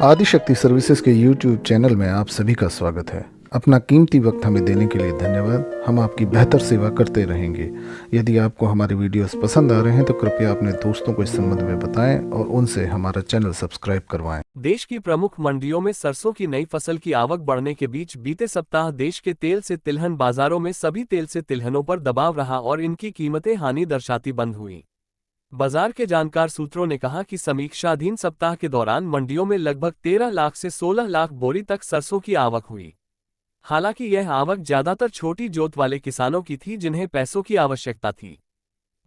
Adishakti services के YouTube channel में आप सभी का स्वागत है। अपना कीमती वक्त हमें देने के लिए धन्यवाद। हम आपकी बेहतर सेवा करते रहेंगे। यदि आपको हमारे वीडियोस पसंद आ रहे हैं तो कृपया अपने दोस्तों को इस संबंध में बताएं और उनसे हमारा चैनल सब्सक्राइब करवाएं। देश की प्रमुख मंडियों में सरसों की नई फसल की आवक बढ़ने के बीच बीते सप्ताह देश के तेल से तिलहन बाजारों में सभी तेल से तिलहनों पर दबाव रहा और इनकी कीमतें हानि दर्शाती बंद हुई। बाजार के जानकार सूत्रों ने कहा कि समीक्षाधीन सप्ताह के दौरान मंडियों में लगभग 13 लाख से 16 लाख बोरी तक सरसों की आवक हुई। हालांकि यह आवक ज्यादातर छोटी जोत वाले किसानों की थी जिन्हें पैसों की आवश्यकता थी।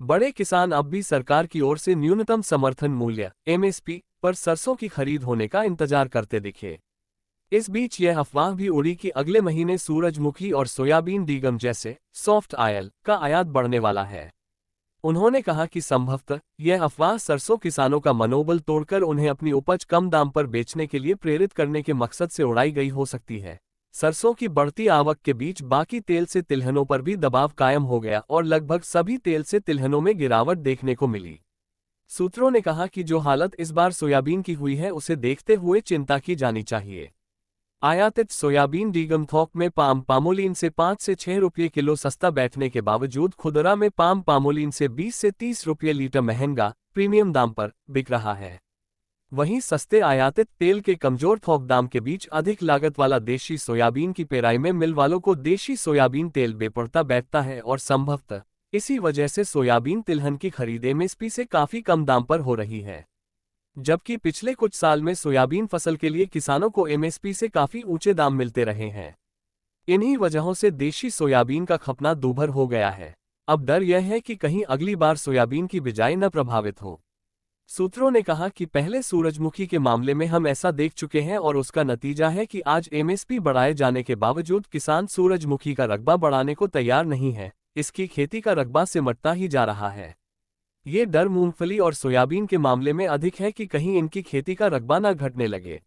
बड़े किसान अब भी सरकार की ओर से न्यूनतम समर्थन मूल्य (एमएसपी) पर सरसों की खरीद होने का इंतजार करते दिखे। इस बीच यह अफवाह भी उड़ी कि अगले महीने सूरजमुखी और सोयाबीन डीगम जैसे सॉफ्ट ऑयल का आयात बढ़ने वाला है। उन्होंने कहा कि संभवतः यह अफवाह सरसों किसानों का मनोबल तोड़कर उन्हें अपनी उपज कम दाम पर बेचने के लिए प्रेरित करने के मकसद से उड़ाई गई हो सकती है। सरसों की बढ़ती आवक के बीच बाकी तेल से तिलहनों पर भी दबाव कायम हो गया और लगभग सभी तेल से तिलहनों में गिरावट देखने को मिली। सूत्रों ने कहा कि जो हालत इस बार सोयाबीन की हुई है उसे देखते हुए चिंता की जानी चाहिए। आयातित सोयाबीन डीगम थोक में पाम पामोलिन से 5 से 6 रुपये किलो सस्ता बैठने के बावजूद खुदरा में पाम पामोलिन से 20 से 30 रुपये लीटर महंगा प्रीमियम दाम पर बिक रहा है। वहीं सस्ते आयातित तेल के कमजोर थोक दाम के बीच अधिक लागत वाला देशी सोयाबीन की पेराई में मिल वालों को देशी सोयाबीन तेल बेपरता बैठता है और संभवतः इसी वजह से सोयाबीन तिलहन की खरीद एमएसपी से काफी कम दाम पर हो रही है। जबकि पिछले कुछ साल में सोयाबीन फसल के लिए किसानों को एमएसपी से काफी ऊंचे दाम मिलते रहे हैं। इन्हीं वजहों से देशी सोयाबीन का खपना दूभर हो गया है। अब डर यह है कि कहीं अगली बार सोयाबीन की बिजाई न प्रभावित हो। सूत्रों ने कहा कि पहले सूरजमुखी के मामले में हम ऐसा देख चुके हैं और उसका नतीजा है कि आज एमएसपी बढ़ाए जाने के बावजूद किसान सूरजमुखी का रकबा बढ़ाने को तैयार नहीं है। इसकी खेती का रकबा सिमटता ही जा रहा है। ये डर मूंगफली और सोयाबीन के मामले में अधिक है कि कहीं इनकी खेती का रकबा न घटने लगे।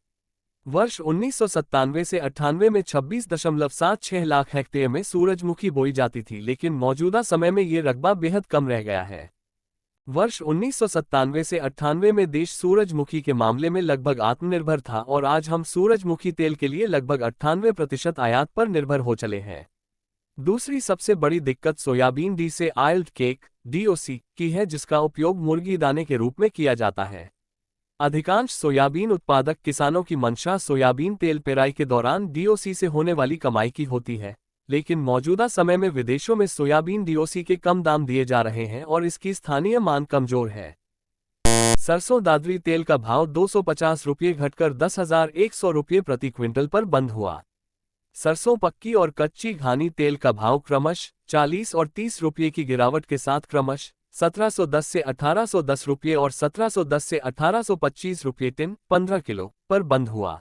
वर्ष 1997 से 98 में 26.76 लाख हेक्टेयर में सूरजमुखी बोई जाती थी, लेकिन मौजूदा समय में ये रकबा बेहद कम रह गया है। वर्ष 1997 से 98 में देश सूरजमुखी के मामले में लगभग आत्मनिर्भर था और आज हम सूरजमुखी तेल के लिए लगभग 98% आयात पर निर्भर हो चले हैं। दूसरी सबसे बड़ी दिक्कत सोयाबीन डी से आयल्ड केक (डीओसी) की है, जिसका उपयोग मुर्गी दाने के रूप में किया जाता है। अधिकांश सोयाबीन उत्पादक किसानों की मंशा सोयाबीन तेल पेराई के दौरान डीओसी से होने वाली कमाई की होती है, लेकिन मौजूदा समय में विदेशों में सोयाबीन डीओसी के कम दाम दिए जा रहे हैं और इसकी स्थानीय मांग कमजोर है। सरसों दादरी तेल का भाव 250 रुपये घटकर 10,100 रुपये प्रति क्विंटल पर बंद हुआ। सरसों पक्की और कच्ची घानी तेल का भाव क्रमश 40 और 30 रुपये की गिरावट के साथ क्रमश 1710 से 1810 रुपये और 1710 से 1825 रुपये टिन 15 किलो पर बंद हुआ।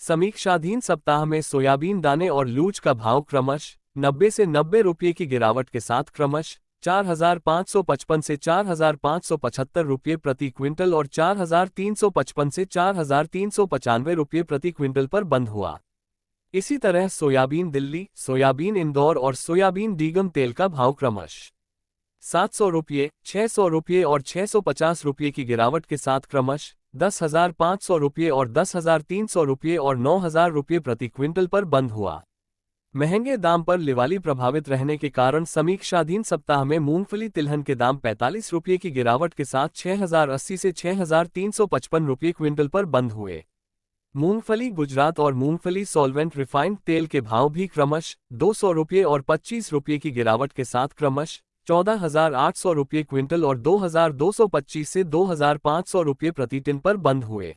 समीक्षाधीन सप्ताह में सोयाबीन दाने और लूज का भाव क्रमश 90 से 90 रुपये की गिरावट के साथ क्रमश 4,555 से 4,575 रुपये प्रति क्विंटल और 4,355 से 4,395 रुपये प्रति क्विंटल पर बंद हुआ। इसी तरह सोयाबीन दिल्ली, सोयाबीन इंदौर और सोयाबीन डीगम तेल का भाव क्रमश 700 रुपये, 600 रुपये और 650 रुपये की गिरावट के साथ क्रमश 10,500 रुपये और 10,300 रुपये और 9,000 रुपये प्रति क्विंटल पर बंद हुआ। महंगे दाम पर लिवाली प्रभावित रहने के कारण समीक्षाधीन सप्ताह में मूंगफली तिलहन के दाम 45 रुपये की गिरावट के साथ 6,080 से 6,355 रुपये क्विंटल पर बंद हुए। मूंगफली गुजरात और मूंगफली सॉल्वेंट रिफाइंड तेल के भाव भी क्रमश 200 रुपये और 25 रुपये की गिरावट के साथ क्रमश 14,800 रुपये क्विंटल और 2,225 से 2,500 रुपये प्रति टिन पर बंद हुए।